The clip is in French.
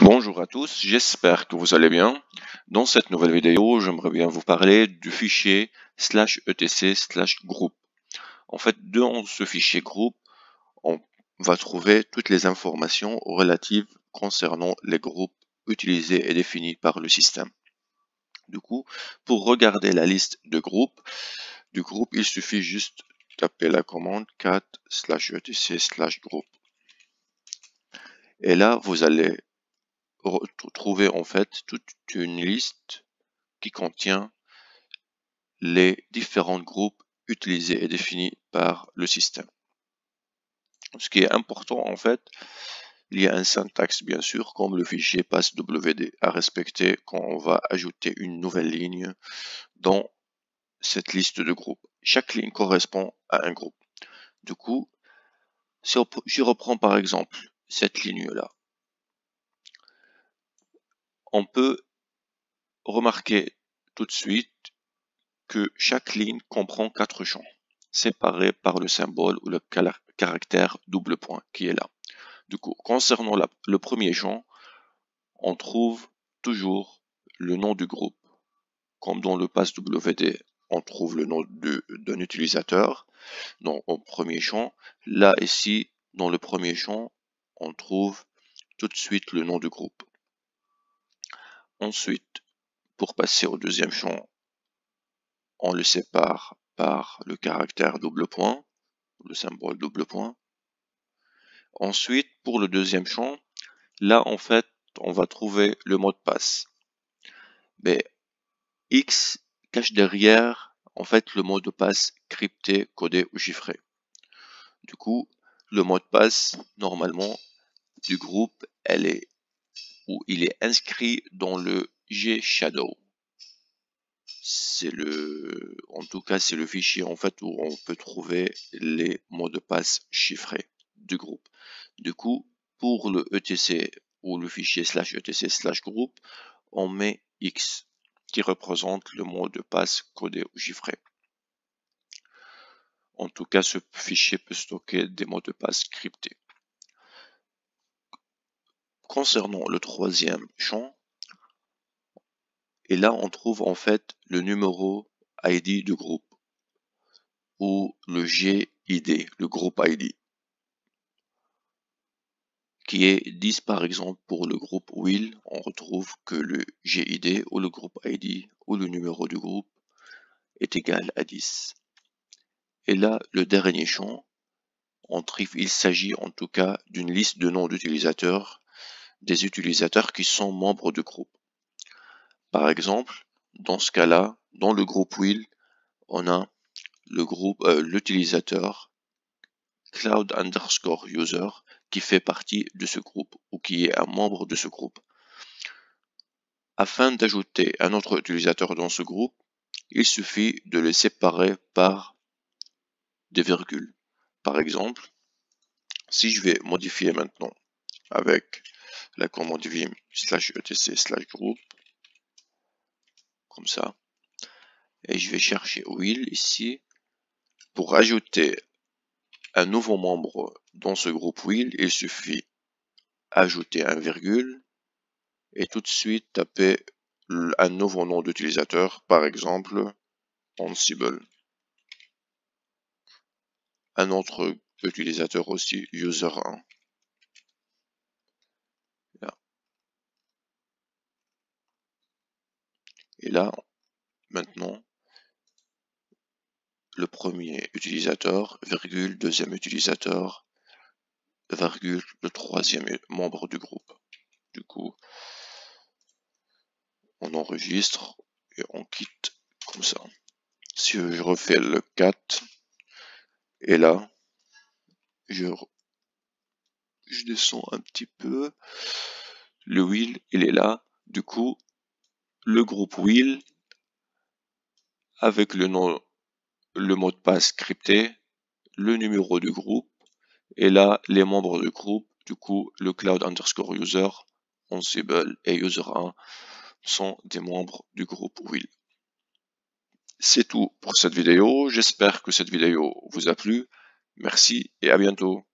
Bonjour à tous, j'espère que vous allez bien. Dans cette nouvelle vidéo, j'aimerais bien vous parler du fichier /etc/group. En fait, dans ce fichier groupe, on va trouver toutes les informations relatives concernant les groupes utilisés et définis par le système. Du coup, pour regarder la liste de groupes, il suffit juste de taper la commande cat /etc/group. Et là, vous allez trouver en fait toute une liste qui contient les différents groupes utilisés et définis par le système. Ce qui est important en fait, il y a un syntaxe bien sûr, comme le fichier passwd à respecter quand on va ajouter une nouvelle ligne dans cette liste de groupes. Chaque ligne correspond à un groupe. Du coup, si je reprends par exemple cette ligne-là, on peut remarquer tout de suite que chaque ligne comprend 4 champs, séparés par le symbole ou le caractère double point qui est là. Du coup, concernant le premier champ, on trouve toujours le nom du groupe. Comme dans le passwd, on trouve le nom d'un utilisateur au premier champ. Là, ici, dans le premier champ, on trouve tout de suite le nom du groupe. Ensuite, pour passer au deuxième champ, on le sépare par le caractère double point, le symbole double point. Ensuite, pour le deuxième champ, là, en fait, on va trouver le mot de passe. Mais X cache derrière, en fait, le mot de passe crypté, codé ou chiffré. Du coup, le mot de passe, normalement, du groupe, il est inscrit dans le GShadow. En tout cas, c'est le fichier, en fait, où on peut trouver les mots de passe chiffrés du groupe. Du coup, pour le etc ou le fichier /etc/group, on met X qui représente le mot de passe codé ou chiffré. En tout cas, ce fichier peut stocker des mots de passe cryptés. Concernant le troisième champ, et là on trouve en fait le numéro ID du groupe ou le GID, le groupe ID, qui est 10 par exemple pour le groupe Will, on retrouve que le GID ou le groupe ID ou le numéro du groupe est égal à 10. Et là, le dernier champ, il s'agit en tout cas d'une liste de noms d'utilisateurs, des utilisateurs qui sont membres du groupe. Par exemple, dans ce cas-là, dans le groupe Will, on a l'utilisateur cloud_user qui fait partie de ce groupe ou qui est un membre de ce groupe. Afin d'ajouter un autre utilisateur dans ce groupe, il suffit de les séparer par des virgules. Par exemple, si je vais modifier maintenant avec la commande vim /etc/group, comme ça, et je vais chercher Will ici, pour ajouter un nouveau membre dans ce groupe Will, il suffit ajouter un virgule et tout de suite taper un nouveau nom d'utilisateur, par exemple Ansible. Un autre utilisateur aussi, user1. Là. Et là, maintenant, le premier utilisateur, virgule, deuxième utilisateur, virgule, le troisième membre du groupe. Du coup, on enregistre et on quitte comme ça. Si je refais le 4, et là, je descends un petit peu, le Will, il est là, du coup, le groupe Will, avec le nom, le mot de passe crypté, le numéro du groupe, et là, les membres du groupe, du coup, le cloud_user, Ansible et user1 sont des membres du groupe Will. C'est tout pour cette vidéo, j'espère que cette vidéo vous a plu, merci et à bientôt.